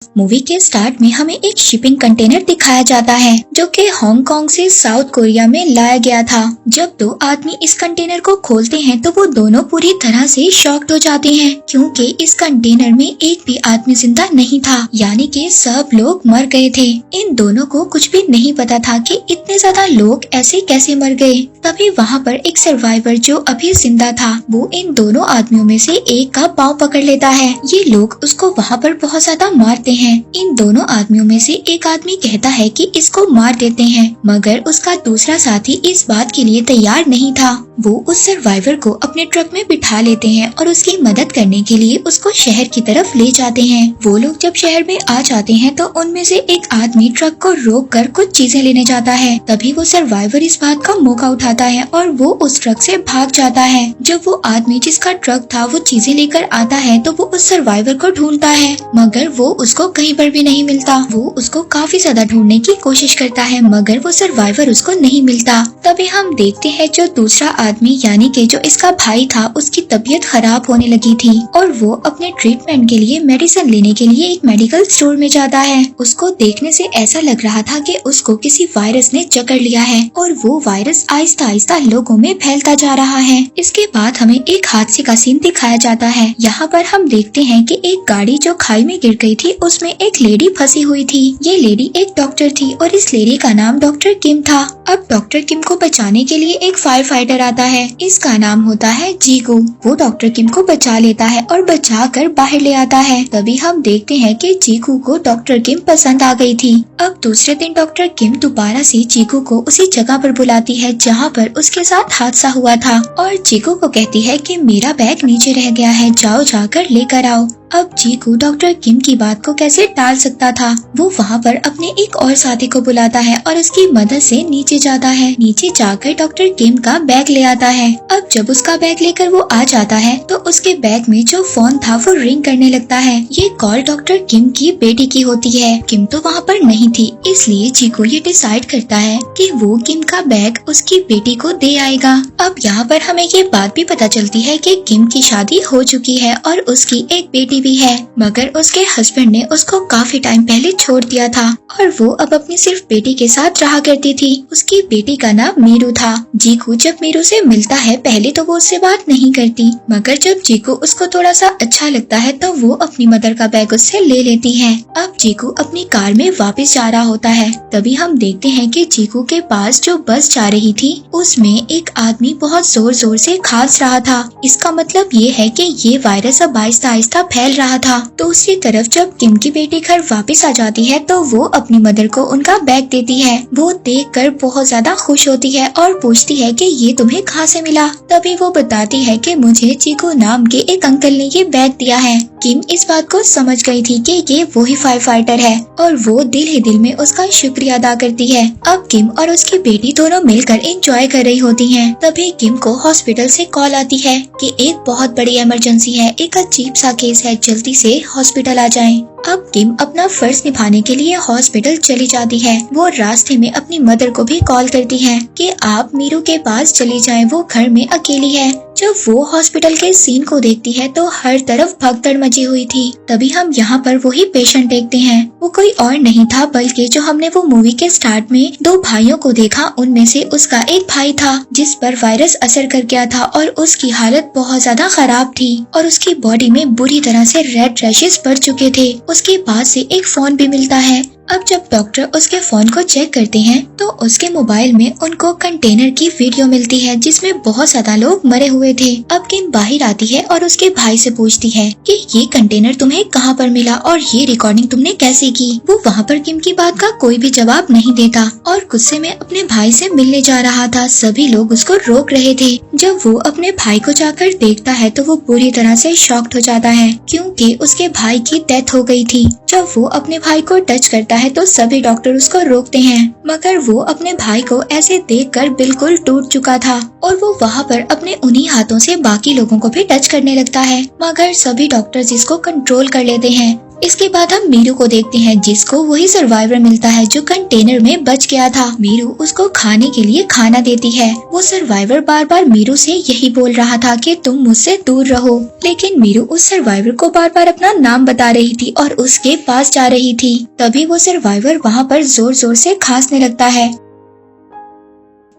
Movie के start में हमें एक शिपिंग कंटेनर दिखाया जाता है जो कि हांगकांग से साउथ कोरिया में लाया गया था। जब दो आदमी इस कंटेनर को खोलते हैं तो वो दोनों पूरी तरह से शॉक्ड हो जाते हैं क्योंकि इस कंटेनर में एक भी आदमी जिंदा नहीं था, यानी कि सब लोग मर गए थे। इन दोनों को कुछ भी नहीं पता था कि इतने ज्यादा लोग ऐसे कैसे मर गए। तभी वहाँ पर एक सर्वाइवर जो अभी जिंदा था वो इन दोनों आदमियों में से एक का पाँव पकड़ लेता है। ये लोग उसको वहाँ पर बहुत ज्यादा मारते हैं। इन दोनों आदमियों में से एक आदमी कहता है कि इसको मार देते हैं, मगर उसका दूसरा साथी इस बात के लिए तैयार नहीं था। वो उस सर्वाइवर को अपने ट्रक में बिठा लेते हैं और उसकी मदद करने के लिए उसको शहर की तरफ ले जाते हैं। वो लोग जब शहर में आ जाते हैं तो उनमें से एक आदमी ट्रक को रोक कर कुछ चीजें लेने जाता है। तभी वो सर्वाइवर इस बात का मौका उठाता है और वो उस ट्रक से भाग जाता है। जब वो आदमी जिसका ट्रक था वो चीजें लेकर आता है तो वो उस सर्वाइवर को ढूंढता है, मगर वो उसको कहीं पर भी नहीं मिलता। वो उसको काफी ज्यादा ढूंढने की कोशिश करता है मगर वो सर्वाइवर उसको नहीं मिलता। तभी हम देखते हैं जो दूसरा आदमी यानी कि जो इसका भाई था उसकी तबीयत खराब होने लगी थी और वो अपने ट्रीटमेंट के लिए मेडिसिन लेने के लिए एक मेडिकल स्टोर में जाता है। उसको देखने से ऐसा लग रहा था कि उसको किसी वायरस ने जकड़ लिया है और वो वायरस आहिस्ता आहिस्ता लोगों में फैलता जा रहा है। इसके बाद हमें एक हादसे का सीन दिखाया जाता है। यहाँ पर हम देखते हैं कि एक गाड़ी जो खाई में गिर गई थी उसमें एक लेडी फंसी हुई थी। ये लेडी एक डॉक्टर थी और इस लेडी का नाम डॉक्टर किम था। अब डॉक्टर किम को बचाने के लिए एक फायर फाइटर आता है, इसका नाम होता है जीगू। वो डॉक्टर किम को बचा लेता है और बचा कर बाहर ले आता है। तभी हम देखते हैं कि जीगू को डॉक्टर किम पसंद आ गई थी। अब दूसरे दिन डॉक्टर किम दोबारा से जीगू को उसी जगह पर बुलाती है जहाँ पर उसके साथ हादसा हुआ था और जीगू को कहती है कि मेरा बैग नीचे रह गया है, जाओ जाकर लेकर आओ। अब जीगू डॉक्टर किम की बात को कैसे टाल सकता था। वो वहाँ पर अपने एक और साथी को बुलाता है और उसकी मदद से नीचे जाता है। नीचे जाकर डॉक्टर किम का बैग ले आता है। अब जब उसका बैग लेकर वो आ जाता है तो उसके बैग में जो फोन था वो रिंग करने लगता है। ये कॉल डॉक्टर किम की बेटी की होती है। किम तो वहाँ पर नहीं थी, इसलिए जीगू ये डिसाइड करता है कि वो किम का बैग उसकी बेटी को दे आएगा। अब यहाँ पर हमें ये बात भी पता चलती है कि किम की शादी हो चुकी है और उसकी एक बेटी भी है, मगर उसके हस्बैंड ने उसको काफी टाइम पहले छोड़ दिया था और वो अब अपनी सिर्फ बेटी के साथ रहा करती थी। उसकी बेटी का नाम मीरू था। जीकू जब मीरू से मिलता है पहले तो वो उससे बात नहीं करती, मगर जब जीकू उसको थोड़ा सा अच्छा लगता है तो वो अपनी मदर का बैग उससे ले लेती है। अब जीकू अपनी कार में वापस जा रहा होता है। तभी हम देखते हैं कि जीकू के पास जो बस जा रही थी उसमें एक आदमी बहुत जोर जोर से खांस रहा था। इसका मतलब ये है कि ये वायरस अब आहिस्ता आहिस्ता फैल रहा था। दूसरी तरफ जब किम की बेटी घर वापस आ जाती है तो वो अपनी मदर को उनका बैग देती है। वो देखकर बहुत ज्यादा खुश होती है और पूछती है कि ये तुम्हें कहाँ से मिला। तभी वो बताती है कि मुझे चीकू नाम के एक अंकल ने ये बैग दिया है। किम इस बात को समझ गई थी कि ये वही फायर फाइटर है और वो दिल ही दिल में उसका शुक्रिया अदा करती है। अब किम और उसकी बेटी दोनों मिलकर एंजॉय कर रही होती हैं। तभी किम को हॉस्पिटल से कॉल आती है कि एक बहुत बड़ी इमरजेंसी है, एक अजीब सा केस है, जल्दी से हॉस्पिटल आ जाएं। अब किम अपना फर्ज निभाने के लिए हॉस्पिटल चली जाती है। वो रास्ते में अपनी मदर को भी कॉल करती है कि आप मीरू के पास चली जाएं, वो घर में अकेली है। जब वो हॉस्पिटल के सीन को देखती है तो हर तरफ भगदड़ मची हुई थी। तभी हम यहाँ पर वही पेशेंट देखते हैं। वो कोई और नहीं था बल्कि जो हमने वो मूवी के स्टार्ट में दो भाइयों को देखा उनमें से उसका एक भाई था जिस पर वायरस असर कर गया था और उसकी हालत बहुत ज्यादा खराब थी और उसकी बॉडी में बुरी तरह से रेड रैशेस पड़ चुके थे। उसके पास से एक फोन भी मिलता है। अब जब डॉक्टर उसके फोन को चेक करते हैं तो उसके मोबाइल में उनको कंटेनर की वीडियो मिलती है जिसमें बहुत ज्यादा लोग मरे हुए थे। अब किम बाहर आती है और उसके भाई से पूछती है कि ये कंटेनर तुम्हें कहाँ पर मिला और ये रिकॉर्डिंग तुमने कैसे की। वो वहाँ पर किम की बात का कोई भी जवाब नहीं देता और गुस्से में अपने भाई से मिलने जा रहा था। सभी लोग उसको रोक रहे थे। जब वो अपने भाई को जाकर देखता है तो वो पूरी तरह से शॉक्ड हो जाता है क्योंकि उसके भाई की डेथ हो गई थी। जब वो अपने भाई को टच करता है तो सभी डॉक्टर उसको रोकते हैं, मगर वो अपने भाई को ऐसे देखकर बिल्कुल टूट चुका था और वो वहाँ पर अपने उन्हीं हाथों से बाकी लोगों को भी टच करने लगता है, मगर सभी डॉक्टर्स इसको कंट्रोल कर लेते हैं। इसके बाद हम मीरू को देखते हैं, जिसको वही सर्वाइवर मिलता है जो कंटेनर में बच गया था। मीरू उसको खाने के लिए खाना देती है। वो सर्वाइवर बार बार मीरू से यही बोल रहा था कि तुम मुझसे दूर रहो, लेकिन मीरू उस सर्वाइवर को बार बार अपना नाम बता रही थी और उसके पास जा रही थी। तभी वो सर्वाइवर वहाँ पर जोर जोर से खांसने लगता है।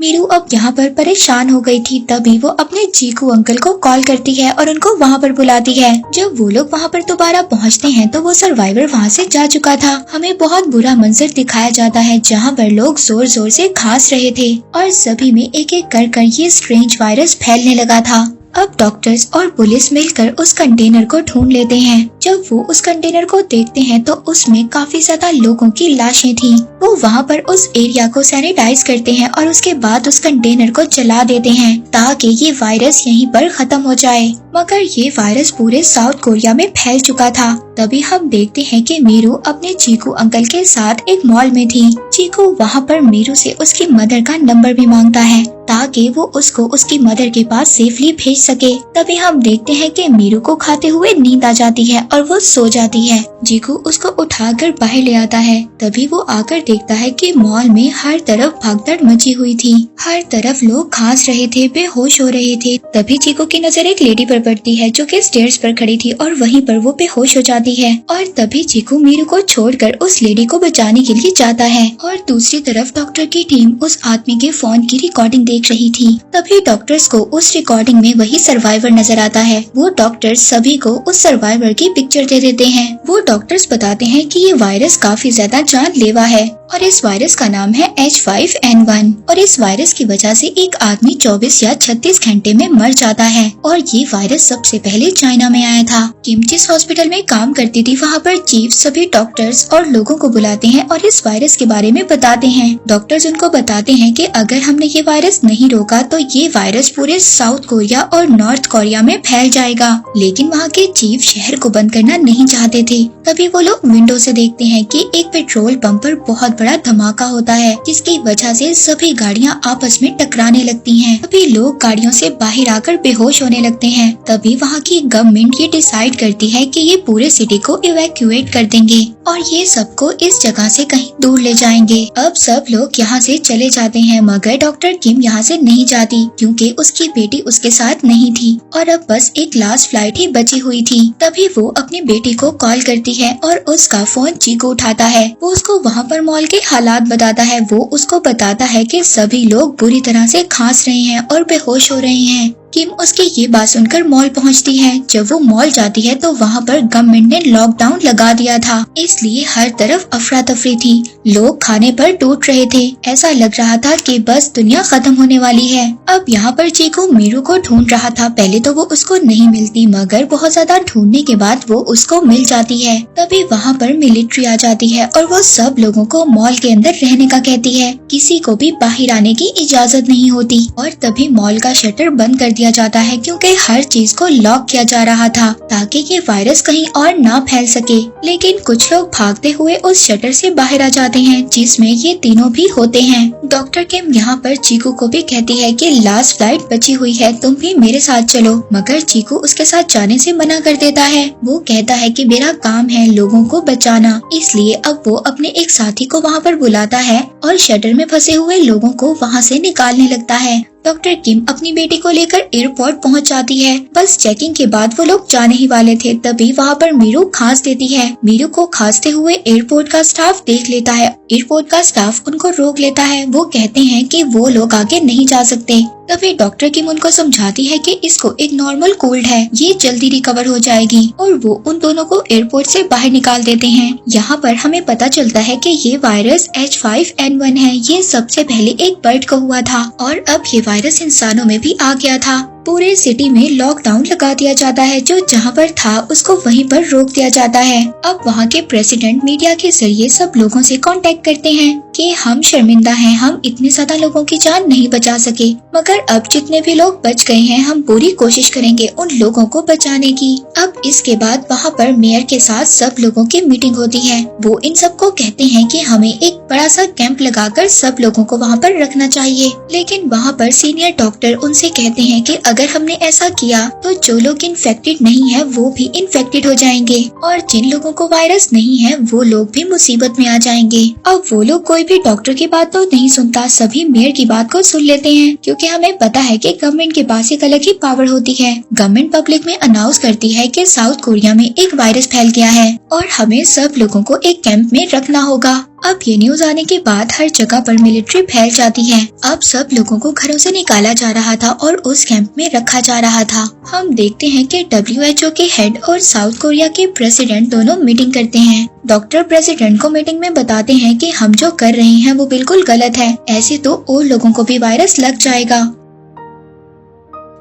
मीरू अब यहाँ पर परेशान हो गई थी। तभी वो अपने चीकू अंकल को कॉल करती है और उनको वहाँ पर बुलाती है। जब वो लोग वहाँ पर दोबारा पहुँचते हैं तो वो सर्वाइवर वहाँ से जा चुका था। हमें बहुत बुरा मंजर दिखाया जाता है, जहाँ पर लोग जोर जोर से खांस रहे थे और सभी में एक एक कर ये स्ट्रेंज वायरस फैलने लगा था। अब डॉक्टर्स और पुलिस मिलकर उस कंटेनर को ढूंढ लेते हैं। जब वो उस कंटेनर को देखते हैं तो उसमें काफी ज्यादा लोगों की लाशें थी। वो वहाँ पर उस एरिया को सैनिटाइज करते हैं और उसके बाद उस कंटेनर को जला देते हैं ताकि ये वायरस यहीं पर खत्म हो जाए। मगर ये वायरस पूरे साउथ कोरिया में फैल चुका था। तभी हम देखते हैं कि मीरू अपने चीकू अंकल के साथ एक मॉल में थी। चीकू वहाँ पर मीरू से उसकी मदर का नंबर भी मांगता है ताकि वो उसको उसकी मदर के पास सेफली भेज सके। तभी हम देखते हैं कि मीरू को खाते हुए नींद आ जाती है और वो सो जाती है। चीकू उसको उठाकर बाहर ले आता है। तभी वो आकर देखता है कि मॉल में हर तरफ भगदड़ मची हुई थी। हर तरफ लोग खांस रहे थे, बेहोश हो रहे थे। तभी चीकू की नजर एक लेडी पर पड़ती है जो कि स्टेयर्स पर खड़ी थी और वहीं पर वो बेहोश हो जाती है। और तभी चीकू मीरू को छोड़कर उस लेडी को बचाने के लिए जाता है। और दूसरी तरफ डॉक्टर की टीम उस आदमी के फोन की रिकॉर्डिंग देख रही थी। तभी डॉक्टर्स को उस रिकॉर्डिंग में वही सर्वाइवर नजर आता है। वो डॉक्टर्स सभी को उस सर्वाइवर की पिक्चर दे देते हैं। वो डॉक्टर्स बताते हैं कि ये वायरस काफी ज्यादा जानलेवा है और इस वायरस का नाम है H5N1 और इस वायरस की वजह से एक आदमी 24 या 36 घंटे में मर जाता है। और ये वायरस सबसे पहले चाइना में आया था। किम जिस हॉस्पिटल में काम करती थी वहाँ पर चीफ सभी डॉक्टर्स और लोगों को बुलाते हैं और इस वायरस के बारे में बताते हैं। डॉक्टर्स उनको बताते हैं कि अगर हमने ये वायरस नहीं रोका तो ये वायरस पूरे साउथ कोरिया और नॉर्थ कोरिया में फैल जाएगा। लेकिन वहाँ के चीफ शहर को बंद करना नहीं चाहते थे। तभी वो लोग विंडो से देखते हैं कि एक पेट्रोल पंप पर बहुत बड़ा धमाका होता है, जिसकी वजह से सभी गाड़ियां आपस में टकराने लगती हैं। तभी लोग गाड़ियों से बाहर आकर बेहोश होने लगते हैं। तभी वहाँ की गवर्नमेंट ये डिसाइड करती है कि ये पूरे सिटी को इवैक्यूएट कर देंगे और ये सबको इस जगह से कहीं दूर ले जाएंगे। अब सब लोग यहाँ से चले जाते हैं, मगर डॉक्टर किम यहाँ से नहीं जाती क्योंकि उसकी बेटी उसके साथ नहीं थी और अब बस एक लास्ट फ्लाइट ही बची हुई थी। तभी वो अपनी बेटी को कॉल करती है और उसका फोन चीकू उठाता है। वो उसको वहाँ पर मॉल के हालात बताता है। वो उसको बताता है कि सभी लोग बुरी तरह से खांस रहे हैं और बेहोश हो रहे हैं। किम उसकी ये बात सुनकर मॉल पहुंचती है। जब वो मॉल जाती है तो वहाँ पर गवर्नमेंट ने लॉकडाउन लगा दिया था, इसलिए हर तरफ अफरा तफरी थी। लोग खाने पर टूट रहे थे। ऐसा लग रहा था कि बस दुनिया खत्म होने वाली है। अब यहाँ पर चीकू मीरू को ढूंढ रहा था। पहले तो वो उसको नहीं मिलती, मगर बहुत ज्यादा ढूंढने के बाद वो उसको मिल जाती है। तभी वहाँ पर मिलिट्री आ जाती है और वो सब लोगों को मॉल के अंदर रहने का कहती है। किसी को भी बाहर आने की इजाजत नहीं होती। और तभी मॉल का शटर बंद कर दिया जाता है क्योंकि हर चीज को लॉक किया जा रहा था ताकि ये वायरस कहीं और ना फैल सके। लेकिन कुछ लोग भागते हुए उस शटर से बाहर आ जाते हैं, जिसमें ये तीनों भी होते हैं। डॉक्टर किम यहाँ पर चीकू को भी कहती है कि लास्ट फ्लाइट बची हुई है, तुम भी मेरे साथ चलो। मगर चीकू उसके साथ जाने से मना कर देता है। वो कहता है कि मेरा काम है लोगों को बचाना, इसलिए अब वो अपने एक साथी को वहाँ पर बुलाता है और शटर में फंसे हुए लोगों को वहाँ से निकालने लगता है। डॉक्टर किम अपनी बेटी को लेकर एयरपोर्ट पहुंच जाती है। बस चेकिंग के बाद वो लोग जाने ही वाले थे, तभी वहाँ पर मीरू खांस देती है। मीरू को खांसते हुए एयरपोर्ट का स्टाफ देख लेता है। एयरपोर्ट का स्टाफ उनको रोक लेता है। वो कहते हैं कि वो लोग आगे नहीं जा सकते। तभी डॉक्टर किम उनको समझाती है कि इसको एक नॉर्मल कोल्ड है, ये जल्दी रिकवर हो जाएगी और वो उन दोनों को एयरपोर्ट से बाहर निकाल देते हैं। यहाँ पर हमें पता चलता है कि ये वायरस H5N1 है। ये सबसे पहले एक बर्ड को हुआ था और अब ये वायरस इंसानों में भी आ गया था। पूरे सिटी में लॉकडाउन लगा दिया जाता है। जो जहाँ पर था उसको वहीं पर रोक दिया जाता है। अब वहाँ के प्रेसिडेंट मीडिया के जरिए सब लोगों से कांटेक्ट करते हैं कि हम शर्मिंदा हैं, हम इतने ज्यादा लोगों की जान नहीं बचा सके, मगर अब जितने भी लोग बच गए हैं हम पूरी कोशिश करेंगे उन लोगों को बचाने की। अब इसके बाद वहाँ पर मेयर के साथ सब लोगों की मीटिंग होती है। वो इन सबको कहते हैं कि हमें एक बड़ा सा कैंप लगाकर सब लोगों को वहाँ पर रखना चाहिए, लेकिन वहाँ पर सीनियर डॉक्टर उनसे कहते हैं कि अगर हमने ऐसा किया तो जो लोग इन्फेक्टेड नहीं है वो भी इन्फेक्टेड हो जाएंगे और जिन लोगों को वायरस नहीं है वो लोग भी मुसीबत में आ जाएंगे। अब वो लोग कोई भी डॉक्टर की बात तो नहीं सुनता, सभी मेयर की बात को सुन लेते हैं, क्योंकि हमें पता है कि गवर्नमेंट के पास एक अलग ही पावर होती है। गवर्नमेंट पब्लिक में अनाउंस करती है कि साउथ कोरिया में एक वायरस फैल गया है और हमें सब लोगों को एक कैंप में रखना होगा। अब ये न्यूज आने के बाद हर जगह पर मिलिट्री फैल जाती है। अब सब लोगों को घरों से निकाला जा रहा था और उस कैंप में रखा जा रहा था। हम देखते हैं कि WHO के हेड और साउथ कोरिया के प्रेसिडेंट दोनों मीटिंग करते हैं। डॉक्टर प्रेसिडेंट को मीटिंग में बताते हैं कि हम जो कर रहे हैं वो बिल्कुल गलत है, ऐसे तो और लोगों को भी वायरस लग जाएगा।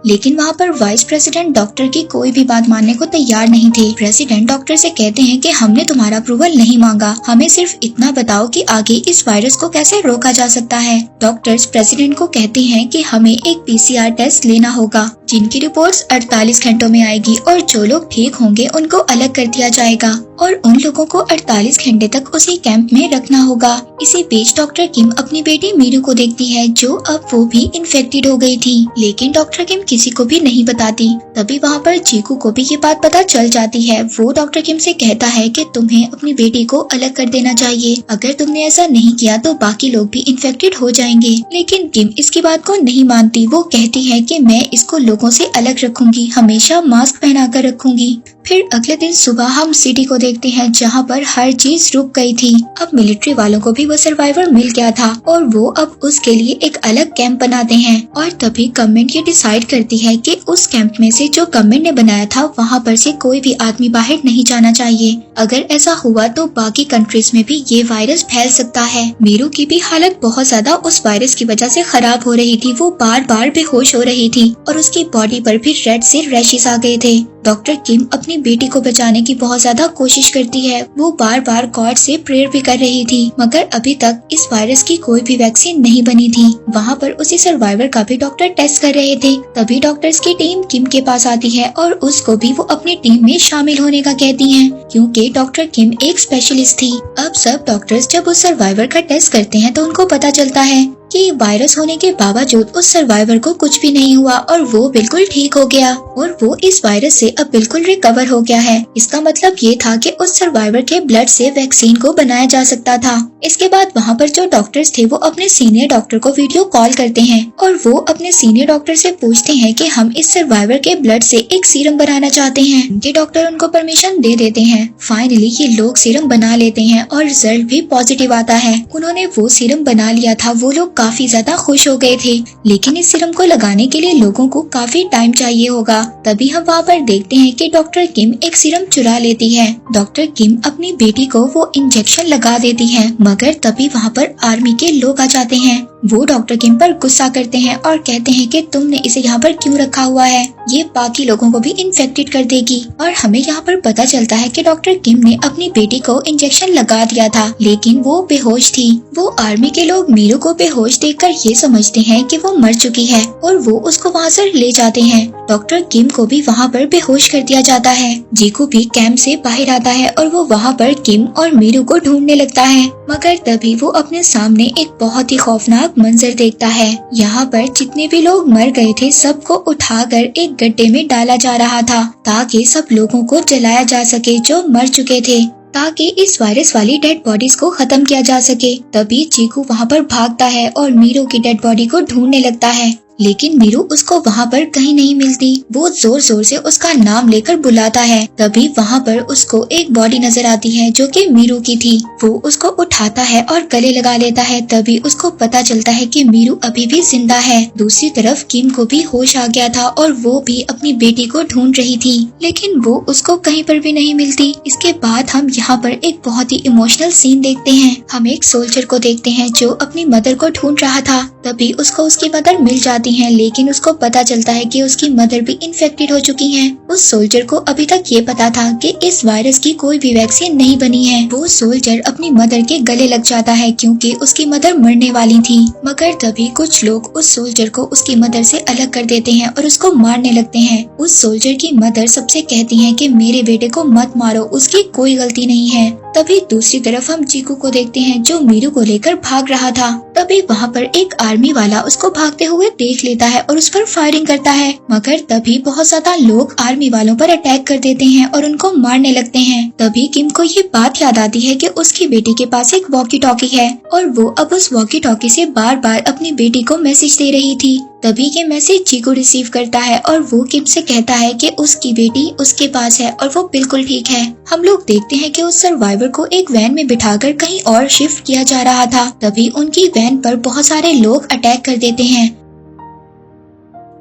लेकिन वहाँ पर वाइस प्रेसिडेंट डॉक्टर की कोई भी बात मानने को तैयार नहीं थे। प्रेसिडेंट डॉक्टर से कहते हैं कि हमने तुम्हारा अप्रूवल नहीं मांगा, हमें सिर्फ इतना बताओ कि आगे इस वायरस को कैसे रोका जा सकता है। डॉक्टर्स प्रेसिडेंट को कहते हैं कि हमें एक PCR टेस्ट लेना होगा जिनकी रिपोर्ट्स 48 घंटों में आएगी और जो लोग ठीक होंगे उनको अलग कर दिया जाएगा और उन लोगों को 48 घंटे तक उसी कैंप में रखना होगा। इसी बीच डॉक्टर किम अपनी बेटी मीरू को देखती है जो अब वो भी इन्फेक्टेड हो गई थी, लेकिन डॉक्टर किम किसी को भी नहीं बताती। तभी वहाँ पर जीकू को भी ये बात पता चल जाती है। वो डॉक्टर किम से कहता है कि तुम्हें अपनी बेटी को अलग कर देना चाहिए, अगर तुमने ऐसा नहीं किया तो बाकी लोग भी इन्फेक्टेड हो जाएंगे। लेकिन किम इसकी बात को नहीं मानती। वो कहती है कि मैं इसको लोगों से अलग रखूंगी, हमेशा मास्क पहना कर रखूंगी। फिर अगले दिन सुबह हम सिटी को देखते हैं जहाँ पर हर चीज रुक गई थी। अब मिलिट्री वालों को भी वो सर्वाइवर मिल गया था और वो अब उसके लिए एक अलग कैंप बनाते हैं और तभी गवर्नमेंट ये डिसाइड करती है कि उस कैंप में से जो गवर्नमेंट ने बनाया था वहाँ पर से कोई भी आदमी बाहर नहीं जाना चाहिए। अगर ऐसा हुआ तो बाकी कंट्रीज में भी ये वायरस फैल सकता है। मीरू की भी हालत बहुत ज्यादा उस वायरस की वजह से खराब हो रही थी। वो बार बार बेहोश हो रही थी और उसकी बॉडी पर भी रेड से रैशेस आ गए थे। डॉक्टर किम अपनी बेटी को बचाने की बहुत ज्यादा कोशिश करती है। वो बार बार गॉड से प्रेयर भी कर रही थी, मगर अभी तक इस वायरस की कोई भी वैक्सीन नहीं बनी थी। वहाँ पर उसी सर्वाइवर का भी डॉक्टर टेस्ट कर रहे थे। तभी डॉक्टर्स की टीम किम के पास आती है और उसको भी वो अपनी टीम में शामिल होने का कहती हैं, क्योंकि डॉक्टर किम एक स्पेशलिस्ट थी। अब सब डॉक्टर्स जब उस सर्वाइवर का टेस्ट करते हैं तो उनको पता चलता है कि वायरस होने के बावजूद उस सर्वाइवर को कुछ भी नहीं हुआ और वो बिल्कुल ठीक हो गया और वो इस वायरस से अब बिल्कुल रिकवर हो गया है। इसका मतलब ये था कि उस सर्वाइवर के ब्लड से वैक्सीन को बनाया जा सकता था। इसके बाद वहाँ पर जो डॉक्टर्स थे वो अपने सीनियर डॉक्टर को वीडियो कॉल करते हैं और वो अपने सीनियर डॉक्टर से पूछते हैं कि हम इस सर्वाइवर के ब्लड से एक सीरम बनाना चाहते हैं। उनके डॉक्टर उनको परमिशन दे देते हैं। फाइनली ये लोग सीरम बना लेते हैं और रिजल्ट भी पॉजिटिव आता है। उन्होंने वो सीरम बना लिया था। वो लोग काफी ज्यादा खुश हो गए थे, लेकिन इस सीरम को लगाने के लिए लोगों को काफी टाइम चाहिए होगा। तभी हम वहाँ पर देखते हैं कि डॉक्टर किम एक सीरम चुरा लेती है। डॉक्टर किम अपनी बेटी को वो इंजेक्शन लगा देती है, मगर तभी वहाँ पर आर्मी के लोग आ जाते हैं। वो डॉक्टर किम पर गुस्सा करते हैं और कहते हैं कि तुमने इसे यहाँ पर क्यों रखा हुआ है, ये बाकी लोगों को भी इन्फेक्टेड कर देगी। और हमें यहाँ पर पता चलता है कि डॉक्टर किम ने अपनी बेटी को इंजेक्शन लगा दिया था, लेकिन वो बेहोश थी। वो आर्मी के लोग मीरू को बेहोश देखकर ये समझते हैं कि वो मर चुकी है और वो उसको वहाँ से ले जाते हैं। डॉक्टर किम को भी वहाँ पर बेहोश कर दिया जाता है। जीकू भी कैंप से बाहर आता है और वो वहाँ पर किम और मीरू को ढूंढने लगता है, मगर तभी वो अपने सामने एक बहुत ही खौफनाक मंजर देखता है। यहाँ पर जितने भी लोग मर गए थे सबको उठाकर एक गड्ढे में डाला जा रहा था ताकि सब लोगों को जलाया जा सके जो मर चुके थे, ताकि इस वायरस वाली डेड बॉडीज को खत्म किया जा सके। तभी चीकू वहाँ पर भागता है और मीरू की डेड बॉडी को ढूंढने लगता है, लेकिन मीरू उसको वहाँ पर कहीं नहीं मिलती। वो जोर जोर से उसका नाम लेकर बुलाता है। तभी वहाँ पर उसको एक बॉडी नजर आती है जो कि मीरू की थी। वो उसको उठाता है और गले लगा लेता है। तभी उसको पता चलता है कि मीरू अभी भी जिंदा है। दूसरी तरफ किम को भी होश आ गया था और वो भी अपनी बेटी को ढूंढ रही थी, लेकिन वो उसको कहीं पर भी नहीं मिलती। इसके बाद हम यहाँ पर एक बहुत ही इमोशनल सीन देखते हैं। हम एक सोल्जर को देखते हैं जो अपनी मदर को ढूंढ रहा था। तभी उसको उसकी मदर मिल जाती है, लेकिन उसको पता चलता है कि उसकी मदर भी इन्फेक्टेड हो चुकी है। उस सोल्जर को अभी तक ये पता था कि इस वायरस की कोई भी वैक्सीन नहीं बनी है। वो सोल्जर अपनी मदर के गले लग जाता है क्योंकि उसकी मदर मरने वाली थी, मगर तभी कुछ लोग उस सोल्जर को उसकी मदर से अलग कर देते हैं और उसको मारने लगते हैं। उस सोल्जर की मदर सबसे कहती है कि मेरे बेटे को मत मारो, उसकी कोई गलती नहीं है। तभी दूसरी तरफ हम चीकू को देखते हैं जो मीरू को लेकर भाग रहा था। तभी वहाँ पर एक आर्मी वाला उसको भागते हुए देख लेता है और उस पर फायरिंग करता है, मगर तभी बहुत ज्यादा लोग आर्मी वालों पर अटैक कर देते हैं और उनको मारने लगते हैं। तभी किम को ये बात याद आती है कि उसकी बेटी के पास एक वॉकी टॉकी है और वो अब उस वॉकी टॉकी से बार बार अपनी बेटी को मैसेज दे रही थी। तभी ये मैसेज चीकू रिसीव करता है और वो किम से कहता है कि उसकी बेटी उसके पास है और वो बिल्कुल ठीक है। हम लोग देखते हैं कि उस सर्वाइवर को एक वैन में बिठाकर कहीं और शिफ्ट किया जा रहा था। तभी उनकी वैन पर बहुत सारे लोग अटैक कर देते हैं।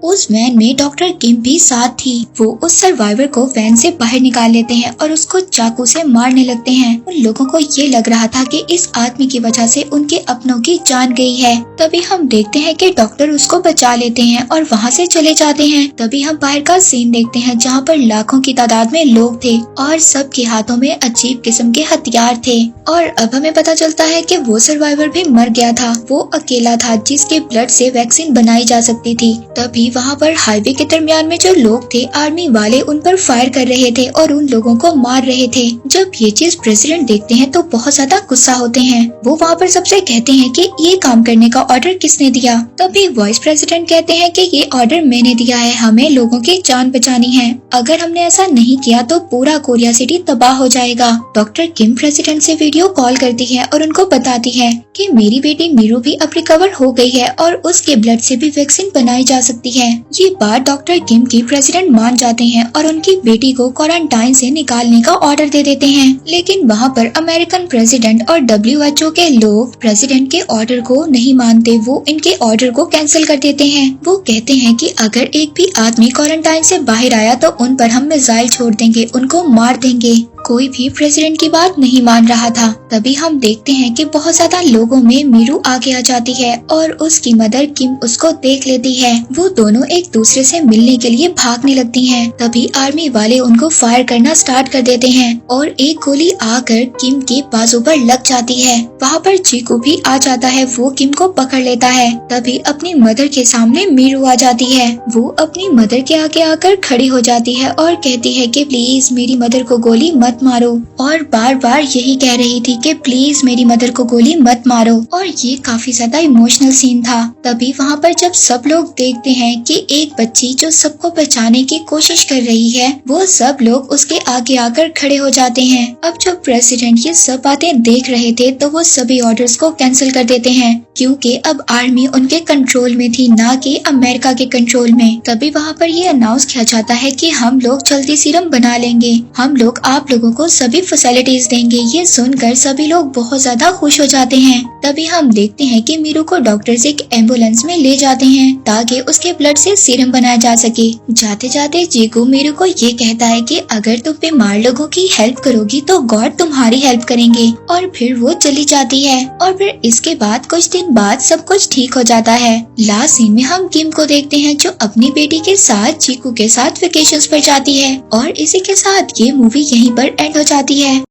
उस वैन में डॉक्टर किम भी साथ थी। वो उस सर्वाइवर को वैन से बाहर निकाल लेते हैं और उसको चाकू से मारने लगते हैं। उन लोगों को ये लग रहा था कि इस आदमी की वजह से उनके अपनों की जान गई है। तभी हम देखते हैं कि डॉक्टर उसको बचा लेते हैं और वहाँ से चले जाते हैं। तभी हम बाहर का सीन देखते हैं जहाँ पर लाखों की तादाद में लोग थे और सबके हाथों में अजीब किस्म के हथियार थे। और अब हमें पता चलता है कि वो सर्वाइवर भी मर गया था। वो अकेला था जिसके ब्लड से वैक्सीन बनाई जा सकती थी। तभी वहाँ पर हाईवे के दरमियान में जो लोग थे, आर्मी वाले उन पर फायर कर रहे थे और उन लोगों को मार रहे थे। जब ये चीज प्रेसिडेंट देखते हैं तो बहुत ज्यादा गुस्सा होते हैं। वो वहाँ पर सबसे कहते हैं कि ये काम करने का ऑर्डर किसने दिया। तभी वाइस प्रेसिडेंट कहते हैं कि ये ऑर्डर मैंने दिया है, हमें लोगों की जान बचानी है। अगर हमने ऐसा नहीं किया तो पूरा कोरिया सिटी तबाह हो जाएगा। डॉक्टर किम प्रेसिडेंट से वीडियो कॉल करती है और उनको बताती है कि मेरी बेटी मीरू भी अब रिकवर हो गई है और उसके ब्लड से भी वैक्सीन बनाई जा सकती है। ये बात डॉक्टर किम की प्रेसिडेंट मान जाते हैं और उनकी बेटी को क्वारंटाइन से निकालने का ऑर्डर दे देते हैं। लेकिन वहाँ पर अमेरिकन प्रेसिडेंट और WHO के लोग प्रेसिडेंट के ऑर्डर को नहीं मानते। वो इनके ऑर्डर को कैंसिल कर देते हैं। वो कहते हैं कि अगर एक भी आदमी क्वारंटाइन से बाहर आया तो उन पर हम मिसाइल छोड़ देंगे, उनको मार देंगे। कोई भी प्रेसिडेंट की बात नहीं मान रहा था। तभी हम देखते हैं कि बहुत ज्यादा लोगों में मीरू आगे आ जाती है और उसकी मदर किम उसको देख लेती है। वो दोनों एक दूसरे से मिलने के लिए भागने लगती हैं। तभी आर्मी वाले उनको फायर करना स्टार्ट कर देते हैं और एक गोली आकर किम के बाजू पर लग जाती है। वहाँ पर चीकू भी आ जाता है। वो किम को पकड़ लेता है। तभी अपनी मदर के सामने मीरू आ जाती है। वो अपनी मदर के आगे आकर खड़ी हो जाती है और कहती है कि प्लीज मेरी मदर को गोली मत मारो, और बार बार यही कह रही थी कि प्लीज मेरी मदर को गोली मत मारो। और ये काफी ज्यादा इमोशनल सीन था। तभी वहाँ पर जब सब लोग देखते हैं कि एक बच्ची जो सबको बचाने की कोशिश कर रही है, वो सब लोग उसके आगे आकर खड़े हो जाते हैं। अब जब प्रेसिडेंट ये सब बातें देख रहे थे तो वो सभी ऑर्डर्स को कैंसिल कर देते हैं क्योंकि अब आर्मी उनके कंट्रोल में थी, ना कि अमेरिका के कंट्रोल में। तभी वहाँ पर ये अनाउंस किया जाता है कि हम लोग जल्दी सीरम बना लेंगे, हम लोग आप लोगों को सभी फैसिलिटीज देंगे। ये सुनकर सभी लोग बहुत ज्यादा खुश हो जाते हैं। तभी हम देखते हैं कि मीरू को डॉक्टर्स एक एम्बुलेंस में ले जाते हैं ताकि उसके ब्लड से सीरम बनाया जा सके। जाते जाते चीकू मीरू को ये कहता है कि अगर तुम बीमार लोगों की हेल्प करोगी तो गॉड तुम्हारी हेल्प करेंगे। और फिर वो चली जाती है और फिर इसके बाद कुछ दिन बाद सब कुछ ठीक हो जाता है। लास्ट सीन में हम किम को देखते हैं जो अपनी बेटी के साथ चीकू के साथ वेकेशंस पर जाती है। और इसी के साथ ये मूवी यहीं पर एंड हो जाती है।